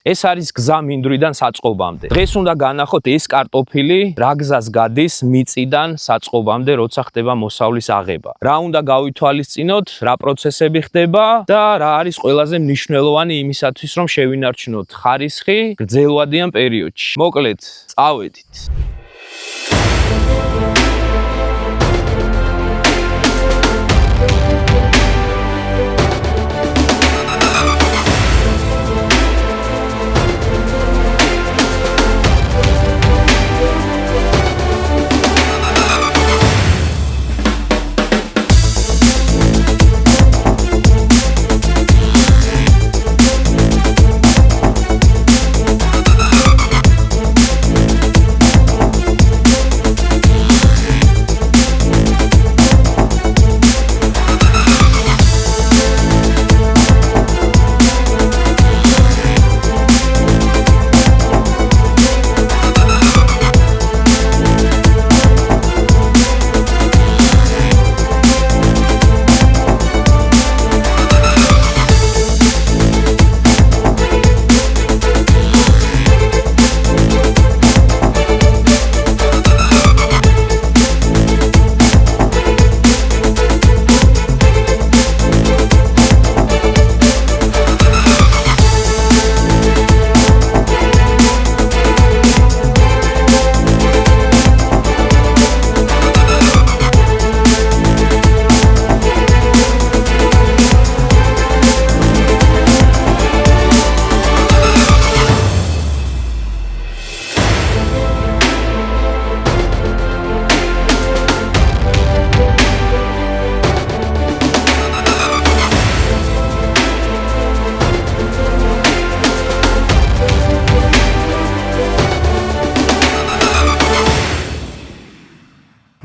ეს არის გზა მინდვრიდან საწყობამდე. დღეს უნდა განახოთ ეს კარტოფილი რა გზას გადის მიწიდან საწყობამდე, როცა ხდება მოსავლის აღება. რა უნდა გავითვალისწინოთ, რა პროცესები ხდება და რა არის ყველაზე მნიშვნელოვანი იმისათვის, რომ შევინარჩუნოთ ხარისხი გრძელვადიან პერიოდში. მოკლედ, წავედით.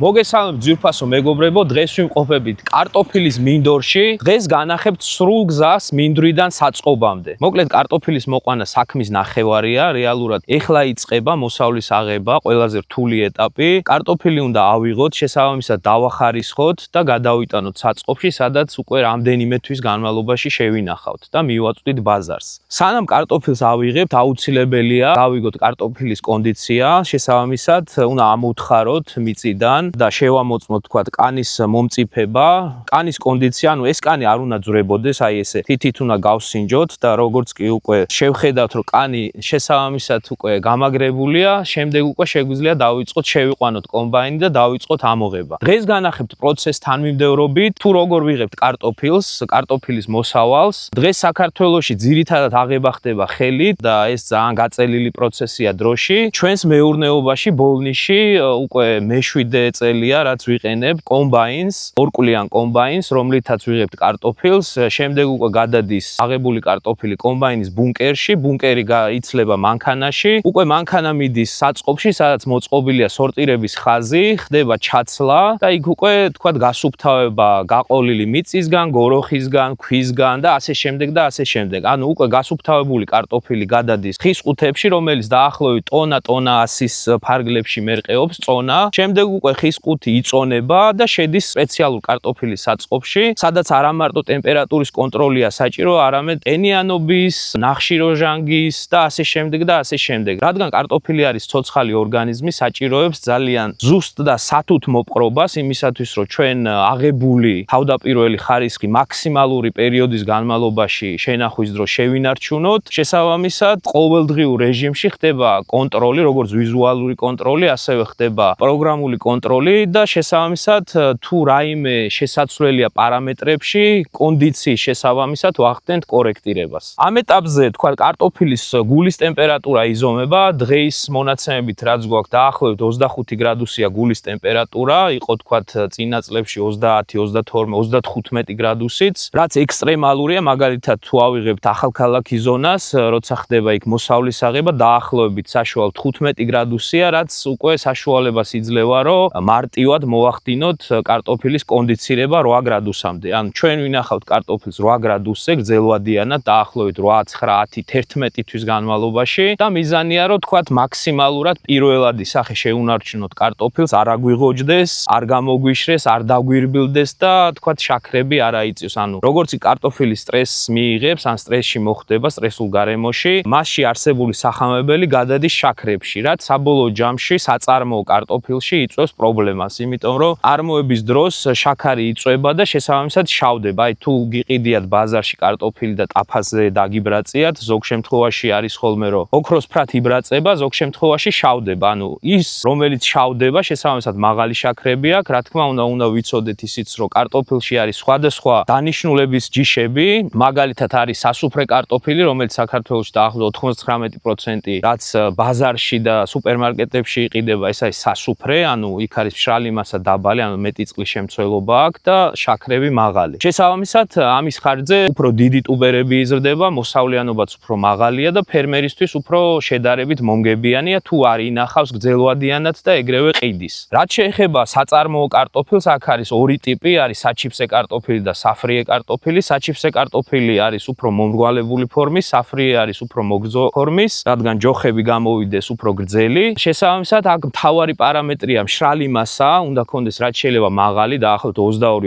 მოგესალმებით ძვირფასო მეგობრებო, დღეს ვიმყოფებით კარტოფილის მინდორში. დღეს განახებთ სრულ გზას მინდვრიდან საწყობამდე. მოკლედ კარტოფილის მოყვანა საქმის ნახევარია, რეალურად ეხლა იწყება მოსავლის აღება, ყველაზე რთული ეტაპი. კარტოფილი უნდა ავიღოთ, შესაბამისად დავახარისხოთ და გადავიტანოთ საწყობში, სადაც უკვე რამდენიმე თვის განმავლობაში შევინახავთ და მივაწვდით ბაზარს. სანამ კარტოფილს ავიღებთ, აუცილებელია გავიგოთ კარტოფილის კონდიცია, შესაბამისად უნდა ამოუთხაროთ მიწიდან და შევამოწმოთ თქვათ კანის მომწიფება, კანის კონდიცია, ანუ ეს კანი არ უნდა ძვრებოდეს, აი ესე თითით უნდა გავსინჯოთ და როგორც კი უკვე შევხედავთ, რომ კანი შესაბამისად უკვე გამაგრებულია, შემდეგ უკვე შეგვიძლია დავიწყოთ შევიყვანოთ კომბაინი და დავიწყოთ ამოღება. დღეს განახებთ პროცესს თანმიმდევრობით, თუ როგორ ვიღებთ კარტოფილს, კარტოფილის მოსავალს. დღეს საქართველოში ძირითადად აღება ხდება ხელით და ეს ძალიან გაწელილი პროცესია დროში. ჩვენს მეურნეობაში ბოლნიში უკვე მე-7 წელია, რაც ვიყენებ კომბაინს, ორკვლიან კომბაინს, რომლითაც ვიღებთ კარტოფილს, შემდეგ უკვე გადადის აღებული კარტოფილი კომბაინის ბუნკერში, ბუნკერი იცლება მანქანაში, უკვე მანქანა მიდის საწყობში, სადაც მოწყობილია სორტირების ხაზი, ხდება ჩაცლა და იქ უკვე თქვათ გასუფთავება გაყოლილი მიწისგან, გოროხისგან, ქვისგან და ასე შემდეგ და ასე შემდეგ. ანუ უკვე გასუფთავებული კარტოფილი გადადის ხის ყუთებში, რომელიც დაახლოებით ტონა 100-ის ფარგლებში მერყეობს წონა. შემდეგ უკვე ხის ყუთი იწონება და შედის სპეციალურ კარტოფილის საწყობში, სადაც არა მარტო ტემპერატურის კონტროლია საჭირო, არამედ ტენიანობის, ნახშირორჟანგის და ასე შემდეგ და ასე შემდეგ. რადგან კარტოფილი არის ცოცხალი ორგანიზმი, საჭიროებს ძალიან ზუსტ და სათუთ მოპყრობას იმისათვის, რომ ჩვენ აღებული თავდაპირველი ხარისხი მაქსიმალური პერიოდის განმავლობაში შენახვის დროს შევინარჩუნოთ. შესაბამისად, ყოველდღიურ რეჟიმში ხდება კონტროლი, როგორც ვიზუალური კონტროლი, ასევე ხდება პროგრამული კონტროლი და შესაბამისად თუ რაიმე შესაცვლელია პარამეტრებში, კონდიციის შესაბამისად ვახდენთ კორექტირებას. ამ ეტაპზე თქვა კარტოფილის გულის ტემპერატურა იზომება, დღეის მონაცემებით რაც გვაქვს დაახლოებით 25 გრადუსია გულის ტემპერატურა, იყო თქვა წინა წლებში 30, 32, 35 გრადუსიც, რაც ექსტრემალურია, მაგალითად თუ ავიღებთ ახალქალაქის ზონას, როცა ხდება იქ მოსავლის აღება, დაახლოებით საშუალოდ 15 გრადუსია, რაც უკვე საშუალებას იძლევა, რომ მარტივად მოვახდინოთ კარტოფილის კონდიცირება 8 გრადუსამდე. ანუ ჩვენ ვინახავთ კარტოფილს 8 გრადუსზე გრძელვადიანად დაახლოებით 8, 9, 10, 11 თვის განმავლობაში და მიზანია რომ თქვათ მაქსიმალურად პირველადი სახე შეუნარჩუნოთ კარტოფილს, არ აგვიღოჯდეს, არ გამოგვიშრეს, არ დაგვირბილდეს და თქვათ შაქრები არ აიწევს. ანუ როგორც კარტოფილი სტრესს მიიღებს, ან სტრესში მოხვდება სტრესულ გარემოში, მასში არსებული სახამებელი გადადის შაქრებში, რაც საბოლოო ჯამში საწარმოო კარტოფილში იწვევს პრობლემას, იმიტომ რომ არმოების დროს შაქარი იწვება და შესაბამისად შავდება. აი თუ გიყიდიათ ბაზარში კარტოფილი და ტაფაზე დაგიბრაწიათ, ზოგ შემთხვევაში არის ხოლმე რომ ოქროსფრად იბრაწება, ზოგ შემთხვევაში შავდება. ანუ ის რომელიც შავდება, შესაბამისად მაღალი შაქრები აქვს, რა თქმა უნდა ვიცოდეთ ისიც რომ კარტოფილში არის სხვადასხვა დანიშნულების ჯიშები, მაგალითად არის სასუფრე კარტოფილი, რომელიც საქართველოში დაახლოებით 99%, რაც ბაზარში და სუპერმარკეტებში იყიდება, ეს არის სასუფრე, ანუ იქ არის მშრალი მასა დაბალი, ანუ მეტი წყლის შემცველობა აქვს და შაქრები მაღალი. შესაბამისად, ამის ხარჯზე უფრო დიდი ტუბერები იზრდება, მოსავლიანობაც უფრო მაღალია და ფერმერისთვის უფრო შედარებით მომგებიანია, თუ არ ინახავს გრძელვადიანად და ეგრევე ყიდის. რაც შეეხება საწარმოო კარტოფილს, აქ არის ორი ტიპი, არის საჩიფსე კარტოფილი და საფრიე კარტოფილი. საჩიფსე კარტოფილი არის უფრო მომრგვალებული ფორმის, საფრიე არის უფრო მოგრძო ფორმის, რადგან ჯოხები გამოვიდეს უფრო გრძელი. შესაბამისად, აქ მთავარი პარამეტრია მშრალი მასა, უნდა ქონდეს რაც შეიძლება მაღალი, დაახლოებით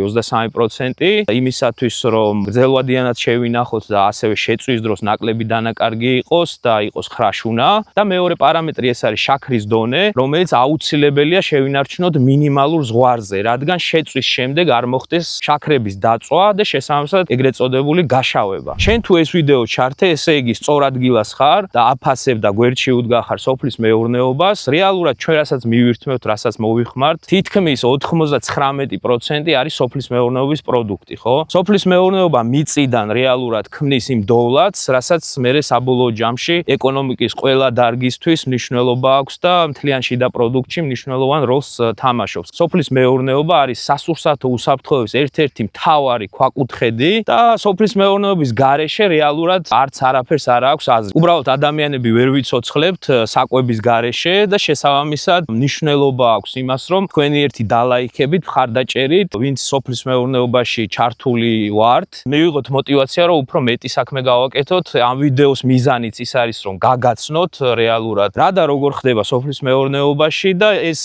22-23%, იმისათვის რომ გრძელვადიანად შევინახოთ და ასევე შეწვის დროს ნაკლები დანაკარგი იყოს და იყოს ხრაშუნა. და მეორე პარამეტრი ეს არის შაქრის დონე, რომელიც აუცილებელია შევინარჩუნოთ მინიმალურ ზღვარზე, რადგან შეწვის შემდეგ არ მოხდეს შაქრების დაწვა და შესაბამისად ეგრეთ წოდებული გაშავება. შენ თუ ეს ვიდეო ჩართე, ესე იგი სწორ ადგილას ხარ და აფასებ და გვერდში უდგახარ სოფლის მეურნეობას, რეალურად ჩვენ რასაც მივირთმევთ, რასაც მოვიხმართ, თითქმის 99% არის სოფლის მეურნეობის პროდუქტი, ხო? სოფლის მეურნეობა მიწიდან რეალურად ქმნის იმ დოვლათს, რასაც მერე საბოლოო ჯამში ეკონომიკის ყველა დარგისთვის მნიშვნელობა აქვს და მთლიან შიდა პროდუქტში მნიშვნელოვან როლს თამაშობს. სოფლის მეურნეობა არის სასურსათო უსაფრთხოების ერთ-ერთი მთავარი ქვაკუთხედი და სოფლის მეურნეობის გარეშე რეალურად არც არაფერს არ აქვს აზრი. უბრალოდ ადამიანები ვერ ვიცოცხლებთ საკვების გარეშე და შესაბამისად მნიშვნელობა აქვს იმას, რომ თქვენი ერთი დალაიქებით, მხარდაჭერით, ვინც სოფლის მეურნეობაში ჩართული ვართ, მივიღოთ мотиваცია, რომ უფრო მეტი საქმე გავაკეთოთ. ამ ვიდეოს მიზანიც ის არის, რომ გაგაცნოთ რეალურად რა და როგორ ხდება სოფლის მეურნეობაში და ეს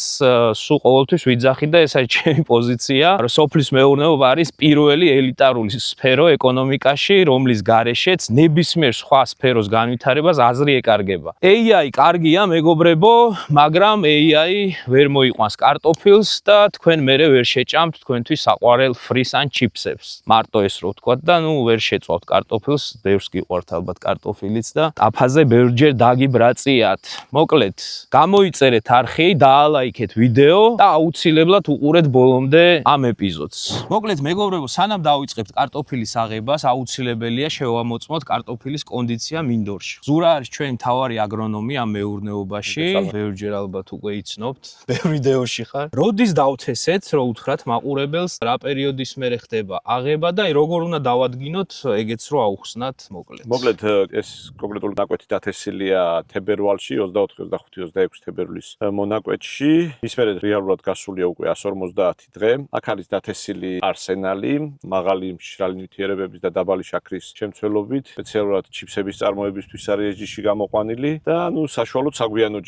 სულ ყოველთვის ვიძახი და ეს არის ჩემი პოზიცია, რომ სოფლის მეურნეობა არის პირველი ელიტარული სფერო ეკონომიკაში, რომლის გარეშეც ნებისმიერ სხვა სფეროს განვითარებას აზრი ეკარგება. AI კარგია, მეგობრებო, მაგრამ AI ვერ მოიყვანს კარტოფილს და თქვენ მერე ვერ შეჭამთ თქვენთვის საყვარელ ფრის ან ჩიფსებს. მარტო ეს რო ვთქვათ და ნუ ვერ შეწვავთ კარტოფილს, ბევრს გიყვართ ალბათ კარტოფილიც და აფაზე ბევრჯერ დაგიბრაწიათ. მოკლედ, გამოიწერეთ არხი, დაალაიქეთ ვიდეო და აუცილებლად უყურეთ ბოლომდე ამ ეპიზოდს. მოკლედ, მეგობრებო, სანამ დავიწყებთ კარტოფილის აღებას, აუცილებელია შევამოწმოთ კარტოფილის კონდიცია მინდორში. ზურა არის ჩვენი მთავარი აგრონომი ამ მეურნეობაში. ბევრჯერ ალბათ უკვე იცნობთ, ბევრ ვიდეოში ხარ. როდის დავთესეთ, რომ უთხრათ მაყურებელს, რა პერიოდის მერე ხდება აღება და როგორ უნდა დავადგინოთ ეგეც რო აუხსნათ, მოკლედ. მოკლედ, ეს კონკრეტული ნაკვეთი დათესილია თებერვალში, 24, 25, 26 თებერვლის მონაკვეთში. ის მერე რეალურად გასულია უკვე 150 დღე. აქ არის დათესილი არსენალი, მაღალი მშრალი ნივთიერებების და დაბალი შაქრის შემცველობით. სპეციალურად ჩიფსების წარმოებისთვის არის ეს ჯიში გამოყვანილი და ნუ საშუალოდ საგვიანო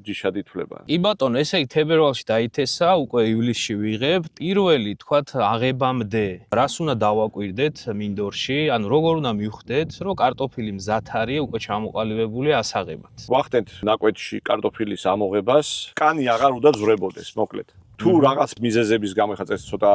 ჯიშად ითვლება. კი ბატონო, ესე იგი თებერვალში დაითესა, უკვე ივლისში ვიღებ. პირველი, თქვათ, აღებამდე რას უნდა დავაკვირდეთ მინდორში, ანუ როგორ უნდა მივხვდეთ, რომ კარტოფილი მზად არის, უკვე ჩამოყალიბებული ასაღებად. ვახდენთ ნაკვეთში კარტოფილის ამოღებას, კანი აღარ უნდა ძვრებოდეს, მოკლედ. თუ რაღაც მიზეზების გამო ხა წესი ცოტა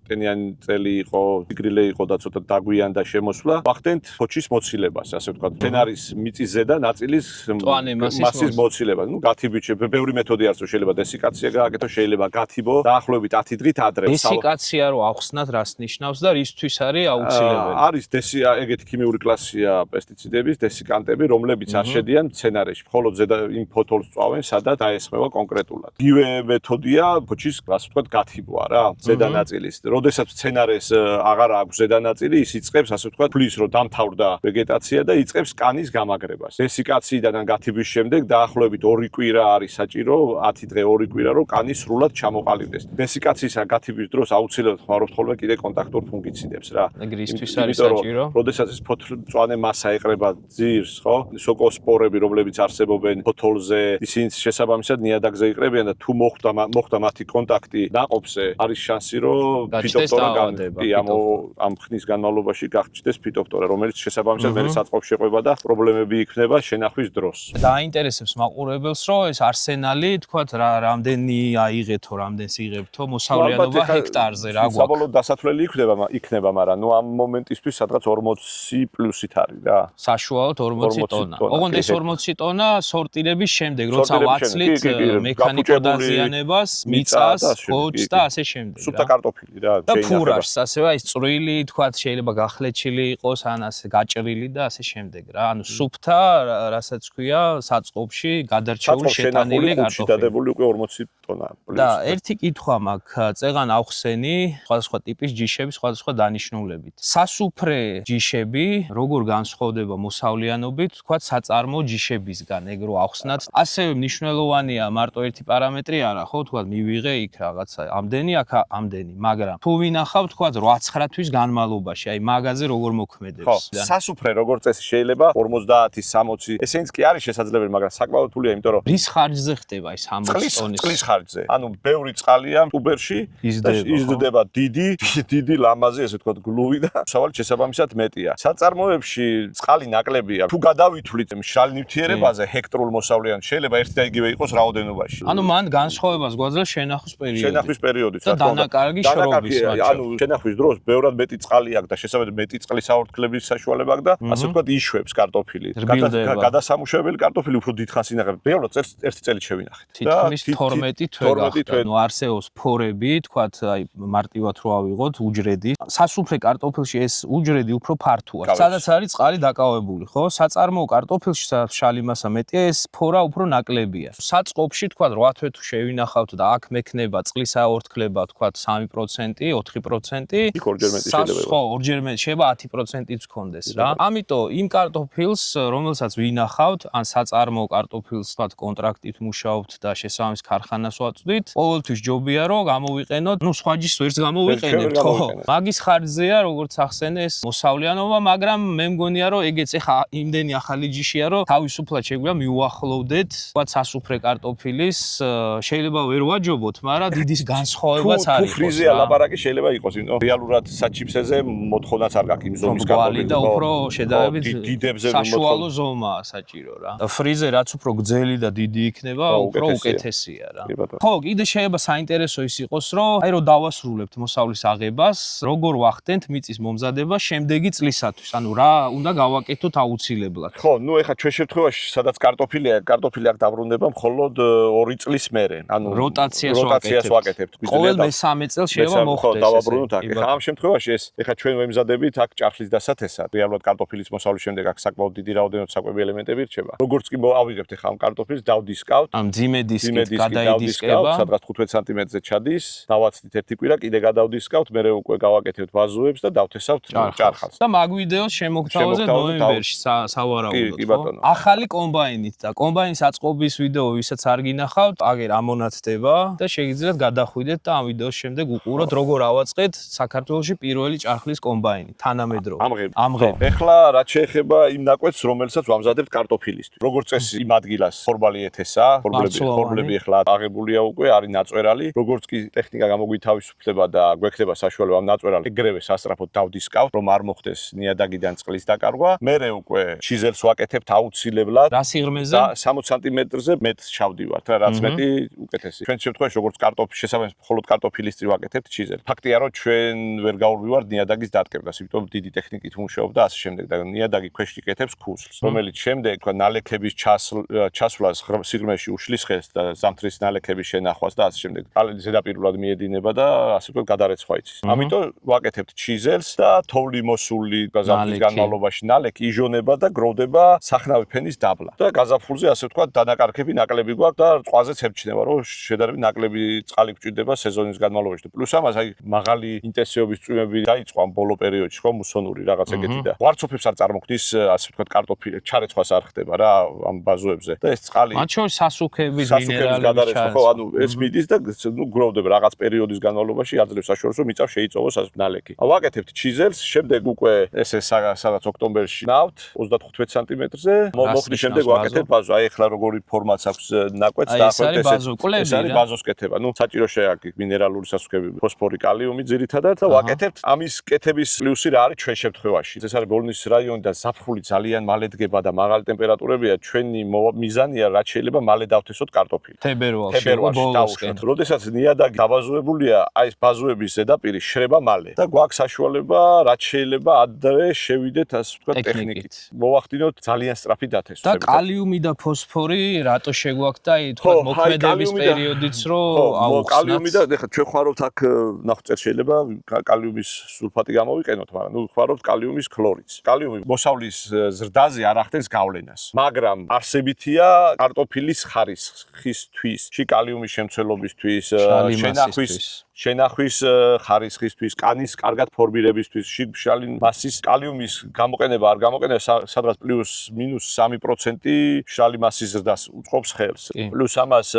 ტენიანი წელი იყო, სიგრილე იყო და ცოტა დაგვიანდა შემოსვლა, ვახდენთ ფოჩის მოცილებას, ასე ვთქვათ. თენარის მიწის ზედა ნაწილის მასის მოცილება. ნუ გათიბით ბევრი მეთოდი არის, შეიძლება დესიკაცია გააკეთო, შეიძლება გათიბო დაახლოებით 10 დღით ადრე. დესიკაცია რო ახსნათ, რას ნიშნავს და რისთვის არის აუცილებელი? არის ეგეთი ქიმიური კლასია პესტიციდების, დესიკანტები, რომლებიც არ შედიან მცენარეში. მხოლოდ ზედა იმ ფოთოლს წვავენ, სადაც დაესხმება კონკრეტულად. იგივე მეთოდია ფოჩის, ასე ვთქვათ, გათიბვა რა, ზედა ნაწილის. როდესაც მცენარეს აღარ აქვს ზედანაწილი, ის იწყებს ასე ვთქვათ, ფლის რომ დამთავრდა ვეგეტაცია და იწყებს კანის გამაგრებას. დესიკაციიდან გათიბვის შემდეგ დაახლოებით 2 კვირა არის საჭირო, 10 დღე 2 კვირა, რომ კანი სრულად ჩამოყალიბდეს. დესიკაციისა გათიბვის დროს აუცილებლად ხმარობთ ხოლმე კიდე კონტაქტურ ფუნგიციდებს რა. ეგრისთვის არის საჭირო. როდესაც ეს ფოთლმწვანე მასა ეყრება ძირს, ხო? სოკოსპორები, რომლებიც არსებობენ ფოთოლზე, ისინი შესაბამისად ნიადაგზე იყრებიან და თუ მოხდა მათი კონტაქტი ნაყოფზე, არის შანსი, რომ ფიტოფტორა ამ ხნის განმავლობაში გახჩდეს ფიტოფტორა, რომელიც შესაბამისად მე საწყობს შეყვება და პრობლემები იქნება შენახვის დროს. დაინტერესებს მაყურებელს, რომ ეს არსენალი, თქვათ, რამდენი აიღეთო, რამდენს იღებთო მოსავლიანობა ჰექტარზე რა გვაქვს. საბოლოოდ დასათვლელი იქნება, მაგრამ ნუ ამ მომენტისთვის სადღაც 40 პლუსით არის რა. საშუალოდ 40 ტონა. ოღონდ ეს 40 ტონა სორტირების შემდეგ, როცა ვაცლით მექანიკურ დაზიანებას, მიწას, კოჭს და ასე შემდეგ. სუფთა კარტოფილი რა, და ფურაშს, ასევე აი წვრილი, თქვათ, შეიძლება გახლეჩილი იყოს, ან ასე გაჭრილი და ასე შემდეგ რა. ანუ სუფთა, რასაც ქვია, საწყობში გადარჩეული შეტანილი კარტოფილი. დადებული უკვე 40 ტონა. და ერთი კითხვა მაქვს, წეღან ავხსენი სხვადასხვა ტიპის ჯიშების სხვადასხვა დანიშნულებით. სასუფრე ჯიშები როგორ განსხვავდება მოსავლიანობით, თქვათ, საწარმო ჯიშებისგან, ეგ რო ავხსნათ. ასევე მნიშვნელოვანია მარტო ერთი პარამეტრი არა, ხო, თქვათ, მივიღე იქ რაღაცა, ამდენი აქ ამდენი, მაგრამ თუ ვინახავ, თქვათ, 8-9 თვის განმავლობაში, აი მაგაზე როგორ მოქმედებს. ხო, სასუფრე როგორ წესი შეიძლება 50-60, ესენიც კი არის შესაძლებელი, მაგრამ საკმაოდ რთულია, იმიტომ რომ რის ხარჯზე ხდება ეს 60 ტონის? წყლის ხარჯზე. ანუ ბევრი წყალია ტუბერში და იზრდება დიდი ლამაზი, ესე ვთქვათ, გლუვი და სავალი შესაბამისად მეტია. საწარმოებში წყალი ნაკლებია. თუ გადავითვლით მშრალ ნივთიერებაზე ჰექტრულ მოსავლიანს, შეიძლება ერთი და იგივე იყოს რაოდენობაში. ანუ მან განსხვავებას გვაძლევს შენახვის პერიოდი. შენახვის პერიოდით, და დანაკარგი შრობის მაჩვენებელი. ანუ შენახვის დროს ბევრად მეტი წყალი აქვს და შესაბამისად მეტი წყლის აორთქლების საშუალება აქვს და ასე ვთქვათ, იშვებს კარტოფილი. გადასამუშავებელი კარტოფილი უფრო დიდხანს ინახება. ბევრად ერთი წელი შევინახეთ. თითქმის 12 თვე გახდა. ანუ არსეოს ფორები, თქვათ, აი მარტივად რო ავიღოთ უჯრედი. სასუფრე კარტოფილში ეს უჯრედი უფრო ფართოა. სადაც არის წყალი დაკავებული, ხო? საწარმოო კარტოფილში შალი მასა მეტია, ეს ფორა უფრო ნაკლებია. საწყობში, თქვათ, 8 თვე თუ შევინახავთ და აქ მექნება წყლის აორთქლება, თქვათ, 3%, 4%. იქ ორჯერ მეტი შეიძლება. ხო, ორჯერ მეტი შეიძლება 10%-იც გქონდეს რა. ამიტომ იმ კარტოფილს, რომელსაც ვინახავთ, ან საწარმოო კარტოფილს, თქვათ, კონტრაქტით მუშაობთ და შესაბამის ქარხანას ვაწვდით, ყოველთვის ჯობია რომ გამოვიყენოთ, ნუ სხვა ჯიშს ვერც გამოვიყენებთ, ხო? მაგის ხარჯზეა, როგორც ახსენე ეს მოსავლიანობა, მაგრამ მე მგონია რომ ეგეც ეხა იმდენი ახალი ჯიშია, რომ თავისუფლად შეგვიძლია მიუახლოვდეთ, თქვათ, სასუფრე კარტოფილის, შეიძლება ვერ ვაჯობოთ, მაგრამ დიდი განსხვავებაც არის. თუ ფრიზეა ლაპარაკი შეიძლება იყოს, იმიტომ რეალურად საჩიფსეზე მოთხოვნაც არ გაქვს იმ ზომის კარტოფილი და უფრო შედარებით დიდებზე საშუალო ზომაა საჭირო რა. და ფრიზე რაც უფრო გრძელი და დიდი იქნება, უფრო უკეთესია რა. ხო, კიდე შეიძლება საინტერესო ის იყოს, რომ აი რომ დავასრულებთ მოსავლის აღებას, როგორ ვახდენთ მიწის მომზადება შემდეგი წლისათვის. ანუ რა უნდა გავაკეთოთ აუცილებლად. ხო, ნუ ეხა ჩვენ შემთხვევაში, სადაც კარტოფილი აქ დაბრუნდება მხოლოდ 2 წლის მერე. ანუ როტაციას ვაკეთებთ. ყოველ მესამე წელს შეიძლება მოხდეს. დავაბრუნოთ აქ. ეხა ამ შემთხვევაში ეს ეხა ჩვენ ვემზადებით აქ ჭარხლის დასათესად. რეალურად კარტოფილის მოსავლის შემდეგ აქ საკმაოდ დიდი რაოდენობით საკვები ელემენტები რჩება. როგორც კი ავიღებთ ეხა ამ კარტოფილს, დავდისკავთ. ამ ძიმე დისკით გადაიდისკება, სადღაც 15 სანტიმეტრზე ჩადის, დავაცდით ერთი კვირა, კიდე გადავდისკავთ, მერე უკვე გავაკეთებთ ვაზუებს და დავთესავთ ჭარხალს. და მაგ ვიდეოს შემოგთავაზეთ ნოემბერში სავარაუდოდ. ახალი კომბაინით და კომბაინის აწყობის ვიდეო ვისაც არ გინახავთ, აგერ ამონათდება და შეგიძლიათ გადახვიდეთ და ამ ვიდეოს შემდეგ უყუროთ როგორ ავაწყეთ საქართველოში პირველი ჭარხლის კომბაინი თანამედროვე. ამღებ. ეხლა რაც შეეხება იმ ნაკვეთს, რომელსაც ვამზადებთ კარტოფილისთვის. როგორც წესი იმ ადგილას ხორბალი ეთესა, ხორბლები ეხლა აღებულია უკვე, არის ნაწვერალი. როგორც კი ტექნიკა გამოგვითავისუფლდება და გვექნება საშუალება ამ ნაწვერალს ეგრევე სასწრაფოდ დავდისკავთ, რომ არ მოხდეს ნიადაგიდან წყლის დაკარგვა. მერე უკვე ჩიზელს ვაკეთებთ აუცილებლად. რა სიღრმეზე? 60 სანტიმეტრზე მეტს ჩავდივართ, რაც მეტი უკეთესი. ჩვენ შემთხვევაში როგორც კარტოფილი შესაბამისად მხოლოდ კარტოფილის წინ ვაკეთებთ ჩიზელს. ფაქტია რომ ჩვენ ვერ გავურვივართ ნიადაგის დატკეპნას, იმიტომ დიდი ტექნიკით ვმუშაობ და ასე შემდეგ და ნიადაგი ქვეშ იკეთებს ქუსლს, რომელიც შემდეგ თქვა ნალექების ჩასვლას სიღრმეში უშლის ხელს და ზამთრის ნალექების შენახვას და ასე შემდეგ. ზედაპირულად მიედინება და ასე ვთქვათ გადარეცხვა იცის. ამიტომ ვაკეთებთ ჩიზელს და თოვლი მოსული ზამთრის განმავლობაში ნალექი იჟონება და გროვდება სახნავი ფენის დაბლა. და გაზაფხულზე ასე ვთქვათ დანაკარგები ნაკლები გვაქვს და რწყაზეც ებჩნევა რომ შედარებით ნაკლები წყალი გვჭირდება სეზონის განმავლობაში. პლუს ამას აი მაღალი ინტენსივობის წვიმები დაიწყო ამ ბოლო პერიოდში, ხო, მუსონური რაღაც ეგეთი და ვარცოფებს არ წარმოქმნის, ასე ვთქვათ, კარტოფილი, ჩარეცხვას არ ხდება რა ამ ბაზოებზე. და ეს წყალი მათ შორის სასუქების მინერალები გადარეცხვა, ხო, ანუ ეს მიდის და ნუ გროვდება რაღაც პერიოდის განმავლობაში, აძლევს საშუალებას, რომ მიწა შეიწოვოს ნალექი. ვაკეთებთ ჩიზელს, შემდეგ უკვე ესე სადაც ოქტომბერში ნავთ 35 სანტიმეტრზე, მოხდის შემდეგ ვაკეთებ ბაზო. აი ახლა როგორი ფორმაც აქვს ნაკვეთს და ახლა ეს არის ბაზოს კეთება. ნუ საჭირო შეაქ მინერალური სასუქები, ფოსფორი, კალიუმი ძირითადად და ვაკეთებთ. ამის კეთების პლუსი რა არის ჩვენ შემთხვევაში? ეს არის ბოლნის რაიონი და ზაფხული ძალიან მალე დგება და მაღალი ტემპერატურებია. ჩვენი მიზანია რაც შეიძლება მალე დავთესოთ კარტოფილი. თებერვალში ბოლოსკენ. როდესაც ნიადაგი დაბაზოებულია, აი ეს ბაზოების ზედაპირი შრება მალე და გვაქვს საშუალება რაც შეიძლება ადრე შევიდეთ, ასე ვთქვათ, ტექნიკით. მოვახდინოთ ძალიან სწრაფი დათესვა. და კალიუმი და ფოსფორი რატო შეგვაქვს და თქვა მოქმედების პერიოდიც რო აუხსნათ. კალიუმი და ეხლა ჩვენ ხაrovთ აქ ნახწერ შეიძლება კალიუმის სულფატი გამოვიყენოთ, მაგრამ ნუ ხაrovთ კალიუმის ქლორიდს. კალიუმი მოსავლის ზრდაზე არ ახდენს გავლენას, მაგრამ არსებითია კარტოფილის ხარისხისთვის, ში კალიუმის შემცველობისთვის, შენახვის ხარისხისთვის, კანის კარგად ფორმირებისთვის, შალი მასის კალიუმის გამოყენება არ გამოყენება სადღაც +-3% შალი მასის ზრდას უწყობს ხელს. პლუს ამას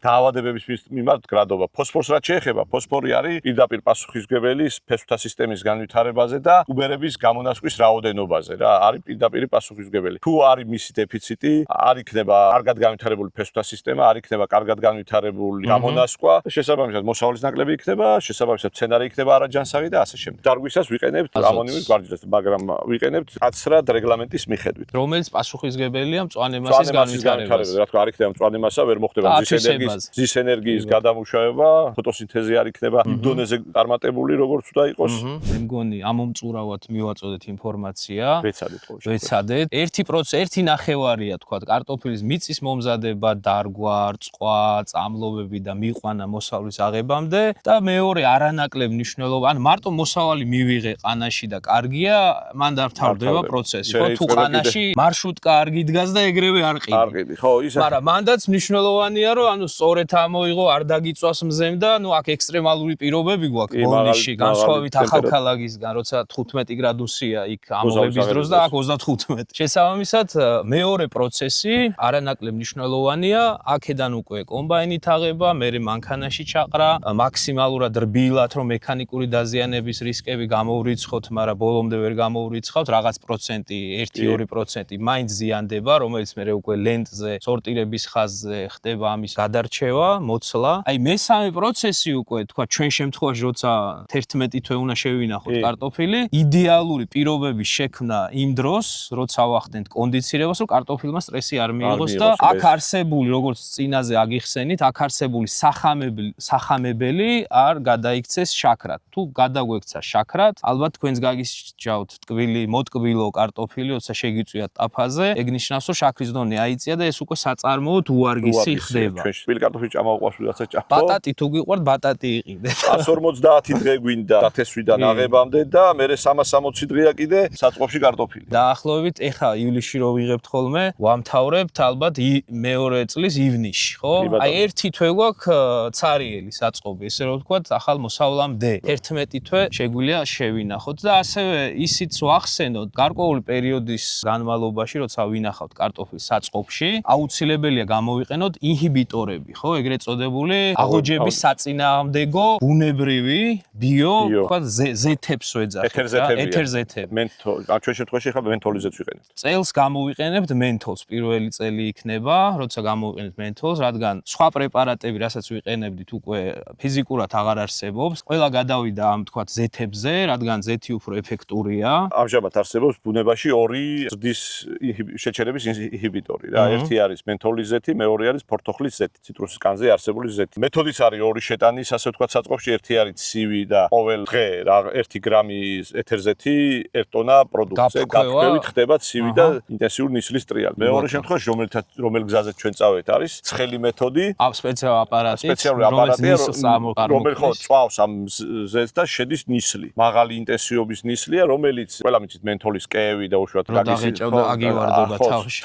დაავადებების მიმართ გრადობა. ფოსფორს რაც შეეხება, ფოსფორი არის პირდაპირ პასუხისმგებელი ფესვთა სისტემის განვითარებაზე და უბერების გამონასკვრის რაოდენობაზე რა, არის პირდაპირ პასუხისმგებელი. თუ არის მისი დეფიციტი, არ იქნება კარგად განვითარებული ფესვთა სისტემა, არ იქნება კარგად განვითარებული გამონასკვა, შესაბამისად მოსავლის ნაკლები იქნება, შესაბამისად მცენარე იქნება არაჯანსაღი და ასე შემდეგ. დარგვისას ვიყენებთ ამონიუმის გვარჯილას, მაგრამ ვიყენებთ კაცრად რეგლამენტის მიხედვით. რომელიც პასუხისმგებელია მწვანე მასის განვითარებაზე. რა თქმა უნდა, არ იქნება მწვანე მასა, ვერ მოხდება ზის ენერგიის გადამუშავება, ფოტოსინთეზი არ იქნება იმ დონეზე წარმატებული, როგორც უნდა იყოს. მე მგონი ამომწურავად მივაწოდეთ ინფორმაცია. ვეცადეთ. ერთი ნახევარია თქვა კარტოფილის მიწის მომზადება, დარგვა, რწყვა, წამლობები და მიყვანა მოსავლის აღებამდე და მეორე არანაკლებ მნიშვნელოვანი, მარტო მოსავალი მივიღე ყანაში და კარგია, მან დავთავრდება პროცესი, ხო? თუ ყანაში მარშრუტკა არ გიდგას და ეგრევე არ ყიდი. ხო, ისა. მაგრამ მანდაც მნიშვნელოვანია, რომ ანუ სწორედ ამოიღო, არ დაგიწვას მზემ და ნუ აქ ექსტრემალური პირობები გვაქვს ბოლნისში, განსხვავებით ახალქალაქისგან, როცა 15 გრადუსია იქ ამოღების დროს და აქ 35. შესაბამისად, მეორე პროცესი არანაკლებ მნიშვნელოვანია, აქედან უკვე კომბაინით აღება, მერე მანქანაში ჩაყრა, მაქსიმალურად რბილად, რომ მექანიკური დაზიანების რისკები გამოვრიცხოთ, მაგრამ ბოლომდე ვერ გამოვრიცხავთ, რაღაც პროცენტი, 1-2% მაინც ზიანდება, რომელიც მერე უკვე ლენტზე, სორტირების ხაზზე ხდება ამის გადარჩევა, მოცლა. აი მესამე პროცესი უკვე, თქვა ჩვენ შემთხვევაში, როცა 11 თვე უნდა შევინახოთ კარტოფილი, იდეალური პირობების შექმნა იმ დროს, როცა ვახდენთ კონდიცირებას, რომ კარტოფილმა სტრესი არ მიიღოს და აქ არსებული, როგორც წინაზე აგიხსენით, აქ არსებული სახამებელი არ გადაიქცეს შაქრად. თუ გადაგვექცა შაქრად, ალბათ თქვენს გაგისჯავთ ტკბილი, მოტკბილო კარტოფილი, როცა შეგიწვიათ ტაფაზე, ეგ ნიშნავს, რომ შაქრის დონე აიწია და ეს უკვე საწარმოოდ უარგისი ხდება. ჩვენში ტკბილი კარტოფილი ჭამაუყვარს ვიღაცა ჭამო. ბატატი თუ გიყვართ, ბატატი იყიდეთ. 150 დღე გვინდა დათესვიდან აღებამდე და მერე 360 დღეა კიდე საწყობში კარტოფილი. დაახლოებით ეხა ივლისში რო ვიღებთ ხოლმე, ვამთავრებთ ალბათ მეორე წლის ივნისში, ხო? აი ერთი თვე გვაქვს ცარიელი საწყობი, ესე რომ ვთქვათ, ახალ მოსავლამდე. 11 თვე შეგვიძლია შევინახოთ და ასევე ისიც ვახსენოთ, გარკვეული პერიოდის განმავლობაში, როცა ვინახავთ კარტოფილს საწყობში, აუცილებელია გამოვიყენოთ ინჰიბიტორები, ხო? ეგრეთ წოდებული აღოჯების საწინააღმდეგო ბუნებრივი ბიო, ვთქვათ, ზეთებს ვეძახით, ეთერზეთები. მენთოლი, ჩვენ შემთხვევაში ხა მენთოლიზეც ვიყენებთ. წელს გამოვიყენებთ მენთოლს, პირველი წელი იქნება, როცა გამოვიყენებთ მენთოლს, რადგან სხვა პრეპარატები, რასაც ვიყენებდით, უკვე ფიზიკურად აღარ არსებობს. ყველა გადავიდა ამ თქვათ ზეთებზე, რადგან ზეთი უფრო ეფექტურია. ამჟამად არსებობს ბუნებაში ორი ზრდის შეჩერების ინჰიბიტორი რა. ერთი არის მენთოლის ზეთი, მეორე არის ფორთოხლის ზეთი, ციტრუსის კანზე არსებული ზეთი. მეთოდიც არის ორი შეტანის, ასე ვთქვათ, საწყობში ერთი არის ცივი და ყოველ დღე რა 1 გრამი ეთერზეთი 1 ტონა პროდუქტზე გაფრქვევით ხდება ცივი და ინტენსიური ნისლის ტრიალი. მეორე შემთხვევაში, რომელ გზაზე ჩვენ წავედით, არის ცხელი მეთოდი, სპეციალური აპარატი, სპეციალური აპარატი, რომელი ხო წვავს ამ ზეთს და შედის ნისლი. მაღალი ინტენსივობის ნისლია, რომელიც ყველა მიცით მენთოლის კევი და უშუალოდ დაგეჭავდა აგივარდება თავში.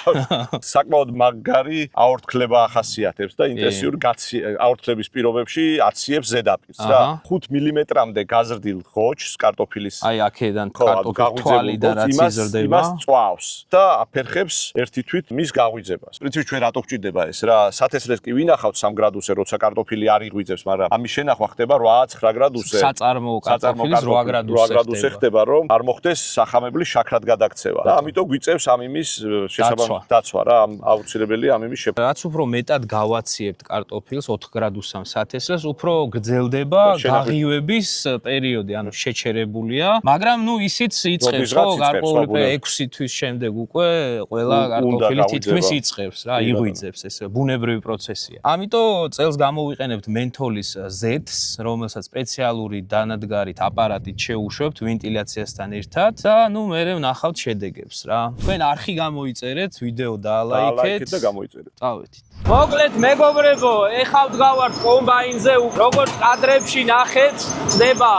საკმაოდ მაგარი აორთქლება ახასიათებს და ინტენსიური აორთქლების პირობებში აციებს ზედაპირს რა. 5 მმ-მდე გაზრდილ ღოჩს კარტოფილის აი აქედან კარტოფილის თვალიდან რაც იზრდება, იმას წვავს და აფერხებს ერთი თვით მის გაღვიძებას. პრინციპში ჩვენ რატო გვჭირდება ეს რა? სათესლეს კი ვინახავთ 3 გრადუსზე, როცა კარტოფილი არ იღვიძებს, მაგრამ ამის შენახვა ხდება 8-9 გრადუსზე. საწარმოო კარტოფილის 8 გრადუსზე ხდება, რომ არ მოხდეს სახამებლის შაქრად გადაქცევა. და ამიტომ გვიწევს ამ იმის შესაბამისად დაცვა რა, აუცილებელია ამ იმის შეფერხება. რაც უფრო მეტად გავაციებთ კარტოფილს 4 გრადუსამ სათესლეს, უფრო გრძელდება ღაღივების პერიოდი, ანუ შეჩერებულია, მაგრამ ნუ ისიც იწყებს ხო გარკვეული 6 თვის შემდეგ უკვე ყველა კარტოფილი თითქმის იწყებს რა, იღვიძებს, ეს ბუნებრივი პროცესია. ამიტომ წელს გამოვიყენებთ მენთოლის ზეთს, რომელსაც სპეციალური დანადგარით აპარატით შეუშვებთ ვენტილაციასთან ერთად და ნუ მერე ვნახავთ შედეგებს რა. თქვენ არხი გამოიწერეთ, ვიდეო დაალაიქეთ და გამოიწერეთ. წავედით. მოკლედ მეგობრებო, ეხლა ვდგავართ კომბაინზე, როგორც კადრებში ნახეთ, ხდება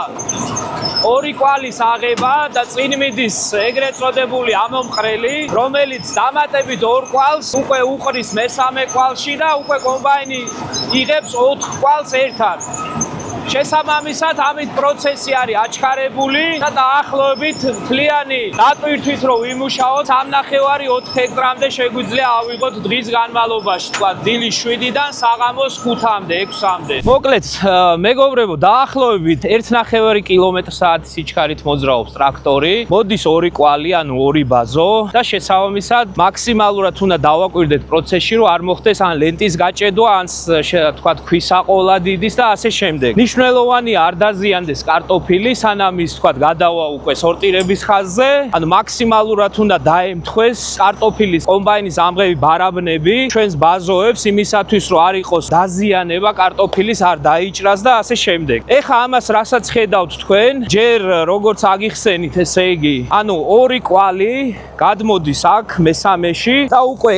ორი კვალის აღება და წინ მიდის ეგრეთ წოდებული ამომყრელი, რომელიც დამატებით 2 კვალს უკვე უყრის მესამე კვალში და უკვე კომბაინი იღებს 4 კვალს ერთად. შესაბამისად ამით პროცესი არის აჩქარებული და დაახლოებით მთლიანი დატვირთვით რომ ვიმუშაოთ 3.5-4 ჰექტრამდე შეგვიძლია ავიღოთ დღის განმავლობაში, თქვა დილის 7-დან საღამოს 5-მდე, 6-მდე. მოკლედ, მეგობრებო, დაახლოებით 1.5 კმ/სთ სიჩქარით მოძრაობს ტრაქტორი. მოდის 2 კვალი, ანუ 2 ბაზო და შესაბამისად მაქსიმალურად უნდა დავაკვირდეთ პროცესში, რომ არ მოხდეს ან ლენტის გაჭედვა, ან თქვა ქვის აყოლა დიდის და ასე შემდეგ. მნიშვნელოვანია არ დაზიანდეს კარტოფილი, სანამ ის თქვა გადავა უკვე სორტირების ხაზზე, ანუ მაქსიმალურად უნდა დაემთხვეს კარტოფილის კომბაინის ამღები ბარაბნები ჩვენს ბაზოებს იმისათვის, რომ არ იყოს დაზიანება კარტოფილის, არ დაიჭრას და ასე შემდეგ. ეხლა ამას რასაც ხედავთ თქვენ, ჯერ როგორც აგიხსენით, ესე იგი, ანუ 2 კვალი გადმოდის აქ მესამეში და უკვე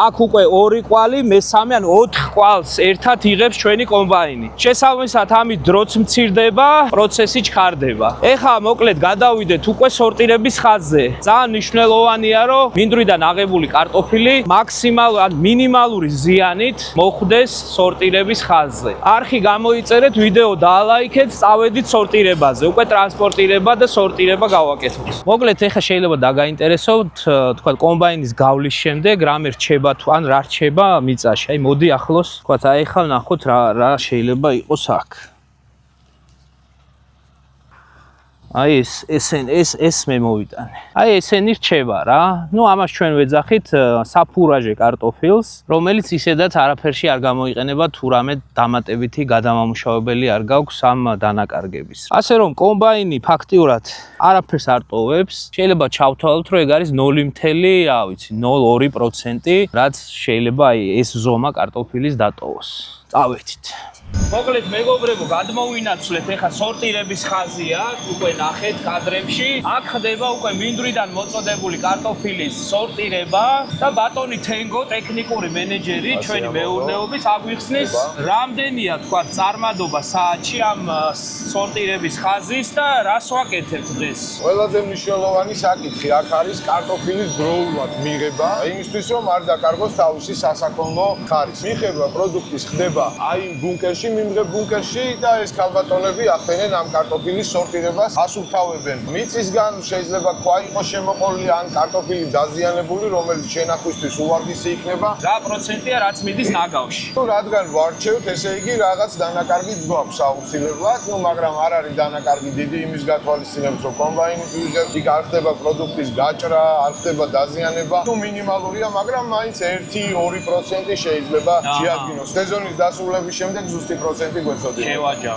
აქ უკვე 2 კვალი, მესამე, ანუ 4 კვალს ერთად იღებს ჩვენი კომბაინი. შესაბამისად ამით დროც მცირდება, პროცესი ჩქარდება. ეხლა მოკლედ გადავიდეთ უკვე სორტირების ხაზზე. ძალიან მნიშვნელოვანია, რომ მინდვრიდან აღებული კარტოფილი მაქსიმალურად მინიმალური ზიანით მოხვდეს სორტირების ხაზზე. არხი გამოიწერეთ, ვიდეო დაალაიქეთ, წავედით სორტირებაზე. უკვე ტრანსპორტირება და სორტირება გავაკეთოთ. მოკლედ ეხლა შეიძლება დაგაინტერესოთ, თქვა კომბაინის გავლის შემდეგ რამე რჩება თუ ან რა რჩება მიწაში. აი მოდი ახლოს, თქვა აი ახლა ნახოთ რა შეიძლება იყოს აქ. აი ეს მე მოვიტანე. აი ესენი რჩება რა. ნუ ამას ჩვენ ვეძახით საფურაჟე კარტოფილს, რომელიც ისედაც არაფერში არ გამოიყენება თუ რამე დამატებითი გადამამუშავებელი არ გაქვს ამ დანაკარგების. ასე რომ კომბაინი ფაქტიურად არაფერს არ ტოვებს. შეიძლება ჩავთვალოთ, რომ ეგ არის 0.02%, რაც შეიძლება აი ეს ზომა კარტოფილის დატოვოს. წავედით. მოკლედ მეგობრებო, გადმოვინაცვლეთ ეხა სორტირების ხაზია, უკვე ნახეთ კადრებში. აქ ხდება უკვე მინდვრიდან მოწოდებული კარტოფილის სორტირება და ბატონი თენგო, ტექნიკური მენეჯერი ჩვენი მეურნეობის აგვიხსნის, რამდენია თქვა წარმადობა საათში ამ სორტირების ხაზის და რას ვაკეთებთ დღეს. ყველაზე მნიშვნელოვანი საკითხი აქ არის კარტოფილის დროულად მიღება, იმისთვის რომ არ დაკარგოს თავისი სასაქონლო ხარისხი. მიღება პროდუქტის ხდება აი ბუნკერში, მიმღებ ბუნკერში და ეს ქალბატონები ახდენენ ამ კარტოფილის სორტირებას, ასუფთავებენ. მიწისგან შეიძლება თქვა იყოს შემოყოლილი ან კარტოფილი დაზიანებული, რომელიც შენახვისთვის უვარდისი იქნება. რა პროცენტია რაც მიდის ნაგავში? ნუ რადგან ვარჩევთ, ესე იგი რაღაც დანაკარგიც გვაქვს აუცილებლად, ნუ მაგრამ არ არის დანაკარგი დიდი იმის გათვალისწინებით, რომ კომბაინით ვიღებთ, იქ არ ხდება პროდუქტის გაჭრა, არ ხდება დაზიანება. ნუ მინიმალურია, მაგრამ მაინც 1-2% შეიძლება შეადგინოს. სეზონის დასრულების შემდეგ ზუსტი პროცენტი გვეცოდება. შევაჯავ.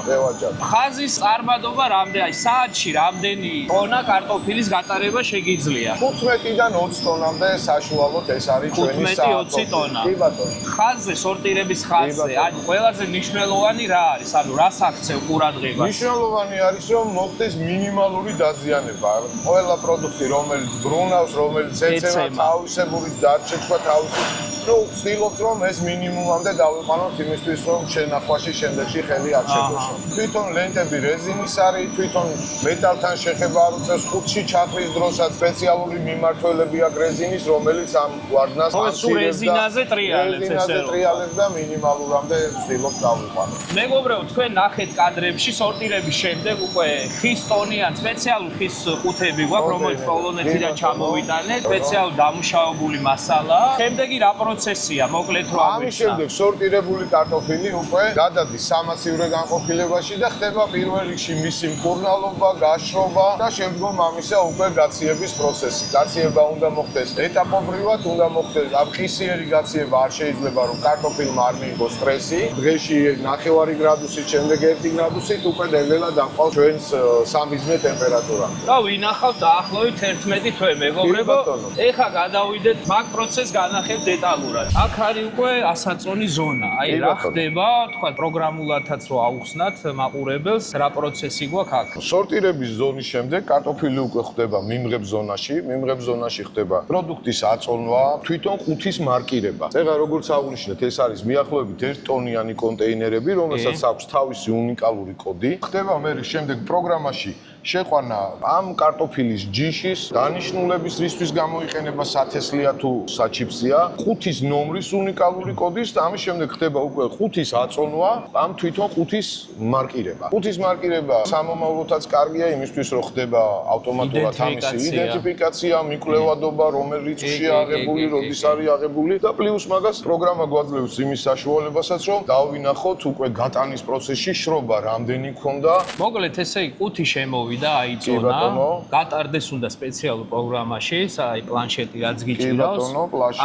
ხაზის წარმადობა რამდენი, აი საათში რამდენი ტონა კარტოფილის გატარება შეგიძლია? 15-დან 20 ტონამდე საშუალოდ ეს არის ჩვენი 15-20 ტონა. კი ბატონო. ხაზზე, სორტირების ხაზზე, აი ყველაზე მნიშვნელოვანი რა არის? ანუ რას აქცევ ყურადღებას? მნიშვნელოვანი არის, რომ მოხდეს მინიმალური დაზიანება. ყველა პროდუქტი, რომელიც ბრუნავს, რომელიც ეცემა თავისებური დარჩეჩვა თავისი, ნუ ვცდილობთ, რომ ეს მინიმუმამდე დავიყვანოთ იმისთვის, რომ შენახვაში შემდეგში ხელი არ შეგვეშვა. თვითონ ლენტები რეზინის არის, თვითონ მეტალთან შეხება არ უწევს, ხუთში ჩახრის დროსაც სპეციალური მიმართველები აქვს რეზინის, რომელიც ამ ვარდნას რეზინაზე ტრიალებს და მინიმალურამდე ვცდილობ დავიყვანო. მეგობრებო, თქვენ ნახეთ კადრებში სორტირების შემდეგ უკვე ხის ტონიან სპეციალური ხის ყუთები გვაქვს, რომელიც პოლონეთიდან ჩამოვიტანეთ, სპეციალურად დამუშავებული მასალა. შემდეგი რა პროცესია, მოკლედ რო ამის შემდეგ სორტირებული კარტოფილი უკვე გადადის სამასივრე განყოფილებაში და ხდება პირველ რიგში მისი მკურნალობა, გაშრობა და შემდგომ ამისა უკვე გაციების პროცესი. გაციება უნდა მოხდეს ეტაპობრივად, უნდა მოხდეს ამხისიერი გაციება არ შეიძლება რომ კარტოფილმა არ მიიღოს სტრესი. დღეში 9 გრადუსით, შემდეგ 1 გრადუსით უკვე ნელ-ნელა დაყავს ჩვენს სამიზნე ტემპერატურამდე. და ვინახავთ დაახლოებით 11 თვე, მეგობრებო. ეხლა გადავიდეთ მაგ პროცესს განახებ დეტალურად. აქ არის უკვე ასაწონი ზონა. აი რა ხდება, თქვა პროგრამულადაც რო აუხსნათ მაყურებელს, რა პროცესი გვაქვს აქ. სორტირების ზონის შემდეგ კარტოფილი უკვე ხდება მიმღებ ზონაში, მიმღებ ზონაში ხდება პროდუქტის აწონვა, თვითონ ყუთის მარკირება. ეხლა როგორც აღნიშნეთ, ეს არის მიახლოებით 1 ტონიანი კონტეინერები, რომელსაც აქვს თავისი უნიკალური კოდი. ხდება მე შემდეგ პროგრამაში შეყვანა ამ კარტოფილის ჯიშის დანიშნულების, რისთვის გამოიყენება სათესლია თუ საჩიფსია, ყუთის ნომრის უნიკალური კოდის და ამის შემდეგ ხდება უკვე ყუთის აწონვა, ამ თვითონ ყუთის მარკირება. ყუთის მარკირება სამომავლოდაც კარგია იმისთვის, რომ ხდება ავტომატურად ამისი იდენტიფიკაცია, მიკვლევადობა, რომელ რიცხვშია აღებული, როდის არის აღებული და პლუს მაგას პროგრამა გვაძლევს იმის საშუალებასაც, რომ დავინახოთ უკვე გატანის პროცესში შრობა რამდენი ქონდა. მოკლედ ესე იგი ყუთი შემოვიდა, აიწონა, გატარდეს უნდა სპეციალურ პროგრამაში, აი პლანშეტი რაც გიჭირავს.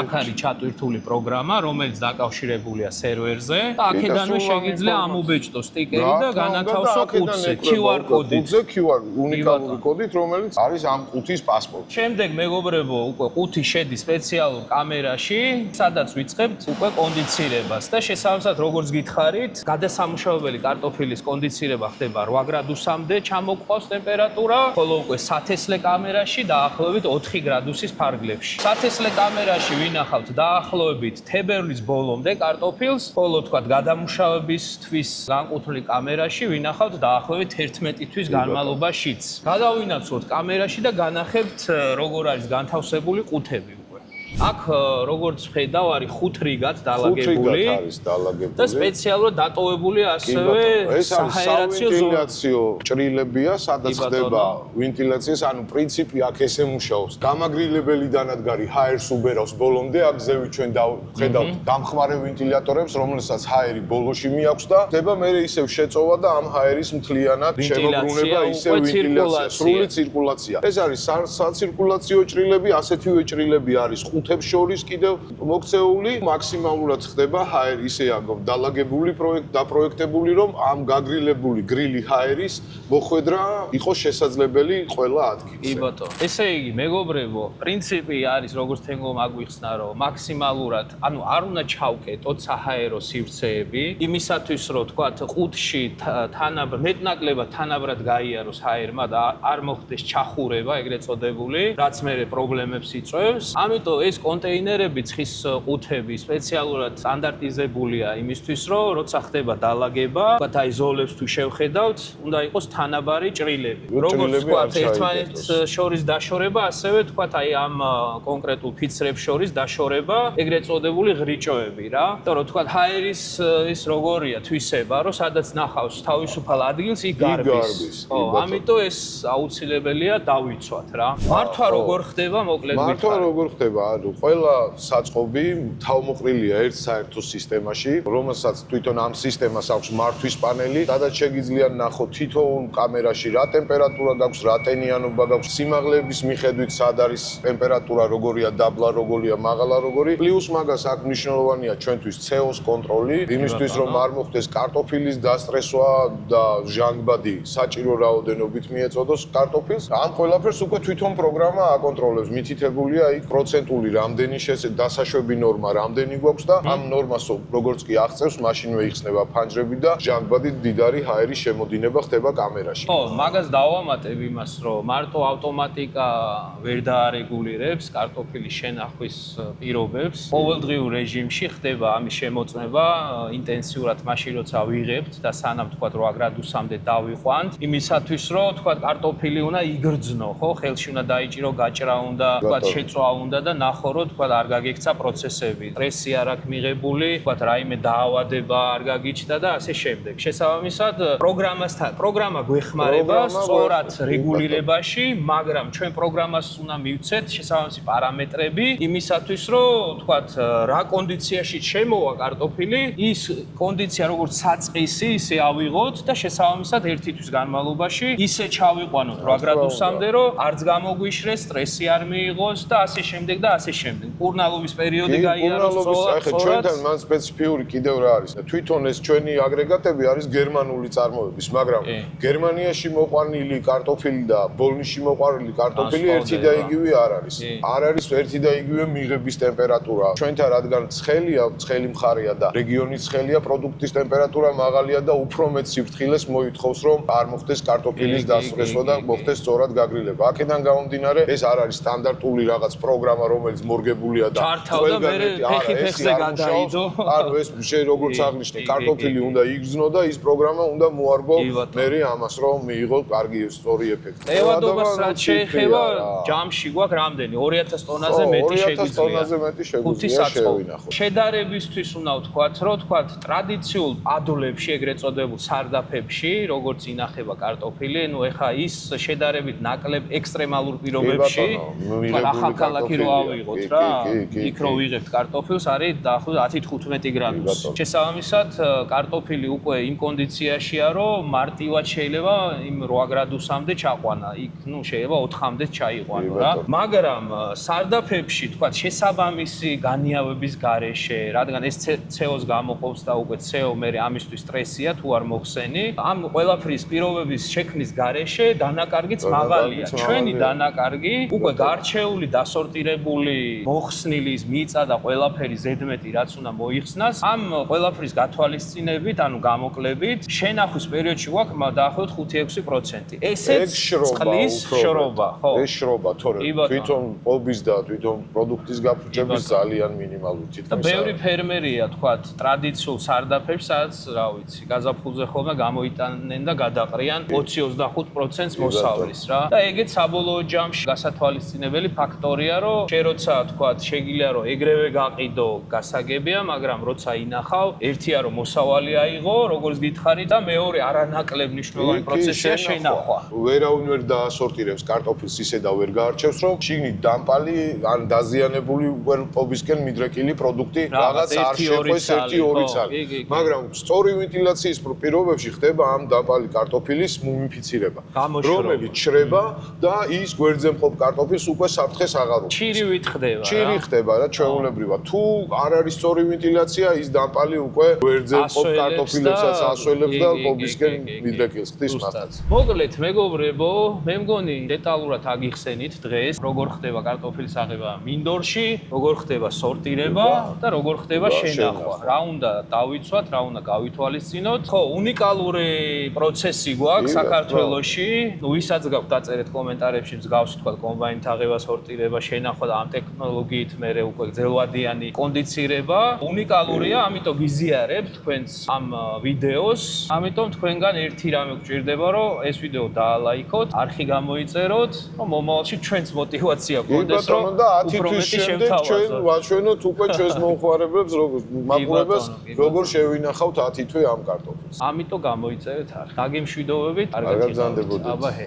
აქ არის ჩატვირთული პროგრამა, რომელიც დაკავშირებულია სერვერზე და აქედანვე შეგიძლია ამობეჭდო სტიკერი და განათავსო ყუთზე QR კოდით. QR უნიკალური კოდით, რომელიც არის ამ ყუთის პასპორტი. შემდეგ მეგობრებო, უკვე ყუთი შედის სპეციალურ კამერაში, სადაც ვიწყებთ უკვე კონდიცირებას და შესაბამისად როგორც გითხარით, გადასამუშავებელი კარტოფილის კონდიცირება ხდება 8 გრადუსამდე, ჩამოყვავს ტემპერატურა, ხოლო უკვე სათესლე კამერაში დაახლოებით 4 გრადუსის ფარგლებში. სათესლე კამერაში ვინახავთ დაახლოებით თებერვლის ბოლომდე კარტოფილს, ხოლო თქვა გადამუშავების თვის განკუთვნილ კამერაში ვინახავთ დაახლოებით 11 თვის განმავლობაშიც. გადავინაცვლოთ კამერაში და განახებთ როგორ არის განთავსებული ყუთები. აქ როგორც ვხედავ არის 5 რიგად დალაგებული და სპეციალურად დატოვებული ასევე საჰაერაციო ვენტილაციო ჭრილებია, სადაც ხდება ვენტილაციის, ანუ პრინციპი აქ ესე მუშაობს. გამაგრილებელიდან ადგარი ჰაერს უბერავს ბოლომდე, აქ ზევით ჩვენ ვხედავთ დამხმარე ვენტილატორებს, რომელსაც ჰაერი ბოლოში მიაქვს და ხდება მე ისევ შეწოვა და ამ ჰაერის მთლიანად შემოbrunება ისე ვენტილაცია, სრული ცირკულაცია. ეს არის საცირკულაციო ჭრილები, ასეთივე ჭრილები არის ყუთებს შორის კიდევ მოქცეული, მაქსიმალურად ხდება ჰაერი ისეა დალაგებული დაპროექტებული, რომ ამ გაგრილებული გრილი ჰაერის მოხვედრა იყოს შესაძლებელი ყველა ადგილზე. კი ბატონო. ესე იგი, მეგობრებო, პრინციპი არის როგორც თენგო მაგვიხსნა, რომ მაქსიმალურად, ანუ არ უნდა ჩავკეტოთ საჰაერო სივრცეები, იმისათვის, რომ თქვათ ყუთში მეტნაკლებად თანაბრად გაიაროს ჰაერმა და არ მოხდეს ჩახურება, ეგრეთ წოდებული, რაც მერე პრობლემებს იწვევს. ამიტომ ეს კონტეინერები, ცხის ყუთები სპეციალურად სტანდარტიზებულია იმისთვის, რომ როცა ხდება დალაგება, თქვათ აი ზოლებს თუ შევხედავთ, უნდა იყოს თანაბარი ჭრილები. როგორც თქვათ ერთმანეთს შორის დაშორება, ასევე თქვათ აი ამ კონკრეტულ ფიცრებს შორის დაშორება, ეგრეთ წოდებული ღრიჭოები რა. იმიტომ რომ თქვათ ჰაერის ის როგორია თვისება, რომ სადაც ნახავს თავისუფალ ადგილს, იქ გარბის. ხო, ამიტომ ეს აუცილებელია დავიცვათ რა. მართვა როგორ ხდება, მოკლედ ვითხარ. მართვა როგორ ხდება, ანუ ყველა საწყობი თავმოყრილია ერთ საერთო სისტემაში, რომელსაც თვითონ ამ სისტემას აქვს მართვის პანელი, სადაც შეგიძლია ნახოთ თითოეულ კამერაში რა ტემპერატურა გაქვს, რა ტენიანობა გაქვს, სიმაღლეების მიხედვით სად არის ტემპერატურა, როგორია დაბლა, როგორია მაღლა, როგორი. პლუს მაგას აქ მნიშვნელოვანია ჩვენთვის CO-ს კონტროლი, იმისთვის რომ არ მოხდეს კარტოფილის დასტრესვა და ჟანგბადი საჭირო რაოდენობით მიეწოდოს კარტოფილს. ამ ყველაფერს უკვე თვითონ პროგრამა აკონტროლებს, მითითებულია იქ პროცენტული რამდენი დასაშვები ნორმა რამდენი გვაქვს და ამ ნორმას როგორც კი აღწევს, მაშინვე იხსნება ფანჯრები და ჟანგბადი დიდარი ჰაერის შემოდინება ხდება კამერაში. ხო, მაგას დავამატებ იმას, რომ მარტო ავტომატიკა ვერ დაარეგულირებს კარტოფილის შენახვის პირობებს. ყოველდღიურ რეჟიმში ხდება ამის შემოწმება ინტენსიურად მაშინ როცა ვიღებთ და სანამ თქვა 8 გრადუსამდე დავიყვანთ, იმისათვის რომ თქვა კარტოფილი უნდა იგრძნო, ხო, ხელში უნდა დაიჭირო გაჭრა უნდა, თქვა შეწვა უნდა და ნახო რომ თქვა არ გაგექცა პროცესები. სტრესი არ აქვს მიღებული, თქვა რაიმე დაავადება არ გაგიჩნდა და ასე შემდეგ. შესაბამისად, პროგრამა გვეხმარება სწორად რეგულირებაში, მაგრამ ჩვენ პროგრამას უნდა მივცეთ შესაბამისი პარამეტრები იმისათვის, რომ თქვა რა კონდიციაში შემოვა კარტოფილი, ის კონდიცია როგორც საწყისი, ისე ავიღოთ და შესაბამისად ერთი თვის განმავლობაში ისე ჩავიყვანოთ 8 გრადუსამდე, რომ არც გამოგვიშრეს, სტრესი არ მიიღოს და ასე შემდეგ და ასე შემდეგ. კურნალობის პერიოდი გაიაროს სწორად. ჩვენთან მან სპეციფიური კიდევ რა არის? თვითონ ეს ჩვენი აგრეგატები არის გერმანული წარმოების, მაგრამ გერმანიაში მოყვანილი კარტოფილი და ბოლნისში მოყვანილი კარტოფილი ერთი და იგივე არ არის. არ არის ერთი და იგივე მიღების ტემპერატურა. ჩვენთან რადგან ცხელი მხარეა და რეგიონის ცხელია, პროდუქტის ტემპერატურა მაღალია და უფრო მეტ სიფრთხილეს მოითხოვს, რომ არ მოხდეს კარტოფილის დასწრესვა და მოხდეს სწორად გაგრილება. აქედან გამომდინარე, ეს არ არის სტანდარტული რაღაც პროგრამა, რომელიც მორგებულია და ყველგან ფეხი-ფეხზე გადაიდო. ანუ ეს როგორც აღნიშნე, კარტოფილი უნდა იგრძნო და ის პროგრამა უნდა მოარგო მერე ამას, რომ მიიღო კარგი სწორი ეფექტი. ევადობას რაც შეეხება, ჯამში გვაქვს რამდენი? 2000 ტონაზე მეტი შეგვიძლია. 2000 ტონაზე მეტი შეგვიძლია შევინახოთ. შედარებისთვის უნდა ვთქვათ, რომ თქვათ ტრადიციულ პადოლებში, ეგრეთ წოდებულ სარდაფებში, როგორც ინახება კარტოფილი, ნუ ეხა ის შედარებით ნაკლებ ექსტრემალურ პირობებში, ახალქალაქი რო ავიღოთ რა, იქ რო ვიღებთ კარტოფილს, არის დაახლოებით 10-15 გრადუსი. შესაბამისად, კარტოფილი უკვე იმ კონდიციაშია, რომ მარტივად შეიძლება იმ 8 გრადუსამდე ჩაყვანა. იქ ნუ შეიძლება 4-მდე ჩაიყვანო რა. მაგრამ სარდაფებში, თქვათ, შესაბამისი განიავების გარეშე, რადგან ეს CO-ს გამოყოფს და უკვე CO მე ამისთვის სტრესია თუ არ მოხსენი, ამ ყველაფრის პირობების შექმნის გარეშე დანაკარგიც მაღალია. ჩვენი დანაკარგი უკვე გარჩეული, დასორტირებული, მოხსნილი მიწა და ყველაფერი ზედმეტი რაც უნდა მოიხსნას, ამ ყველაფრის გათვალისწინებით, ანუ გამოკლებით, შენახვის პერიოდში გვაქვს დაახლოებით 5-6%. ესეც წყლის შრობა, ხო? ეს შრობა, თორე თვითონ პობის და თვითონ პროდუქტის გაფუჭების ძალიან მინიმალური თითქმის. და ბევრი ფერმერია, თქვათ, ტრადიციულ სარდაფებში, სადაც, რა ვიცი, გაზაფხულზე ხოლმე გამოიტანენ და გადაყრიან 20-25%-ს მოსავლის რა. და ეგეც საბოლოო ჯამში გასათვალისწინებელი ფაქტორია, რომ შე როცა, თქვათ, შეგიძლია რომ ეგრევე გაყიდო, გასაგებია, მაგრამ როცა ინახავ, ერთია რომ მოსავალი აიღო, როგორც გითხარით და მეორე არანაკლებ მნიშვნელოვანი პროცესია შენახვა. ვერავინ ვერ დაასორტირებს კარტოფილს ისე და ვერ გაარჩევს, რომ შიგნით დამპალი ან დაზიანებული პობისკენ მიდრეკილი პროდუქტი რაღაც არ შეყვეს 1-2 წელი. მაგრამ სწორი ვენტილაციის პირობებში ხდება ამ დამპალი კარტოფილის მუმიფიცირება, რომელიც შრება და ის გვერდზე მყოფ კარტოფილს უკვე საფრთხეს აღარ უქმნის. ჩირივით ხდება რა. ჩირი ხდება რა ჩვეულებრივად. თუ არ არის სწორი ვენტილაცია, ის დამპალი უკვე გვერდზე მყოფ კარტოფილებსაც ასველებს და პობისკენ მიდრეკილს ხდის მასთან. მოკლედ, მეგობრებო, მე მგონი დეტალურად აგიხსენით დღეს, როგორ ხდება კარტოფილის აღება მინდორში, როგორ ხდება სორტირება და როგორ ხდება შენახვა. რა უნდა დავიცვათ, რა უნდა გავითვალისწინოთ. ხო, უნიკალური პროცესი გვაქვს საქართველოში. ნუ ვისაც გაქვთ დაწერეთ კომენტარებში მსგავსი თქვა კომბაინით აღება, სორტირება, შენახვა და ამ ტექნოლოგიით მე უკვე გრძელვადიანი კონდიცირება. უნიკალურია, ამიტომ გიზიარებთ თქვენს ამ ვიდეოს. ამიტომ თქვენგან ერთი რამე გვჭირდება, რომ ეს ვიდეო დაალაიქოთ, არხი გამოიწეროთ, რომ მომავალში ჩვენც мотиваცია გქონდეს, რომ უფრო მეტი შევთავაზოთ. ჩვენ ვაჩვენოთ უკვე ჩვენს მომხმარებლებს, მაყურებელს, როგორ შევინახავთ 10 თვე ამ კარტოფილს. ამიტომ გამოიწერეთ არხი. დაგემშვიდობებით, კარგად გრძანდებოდეთ. აბა ჰე.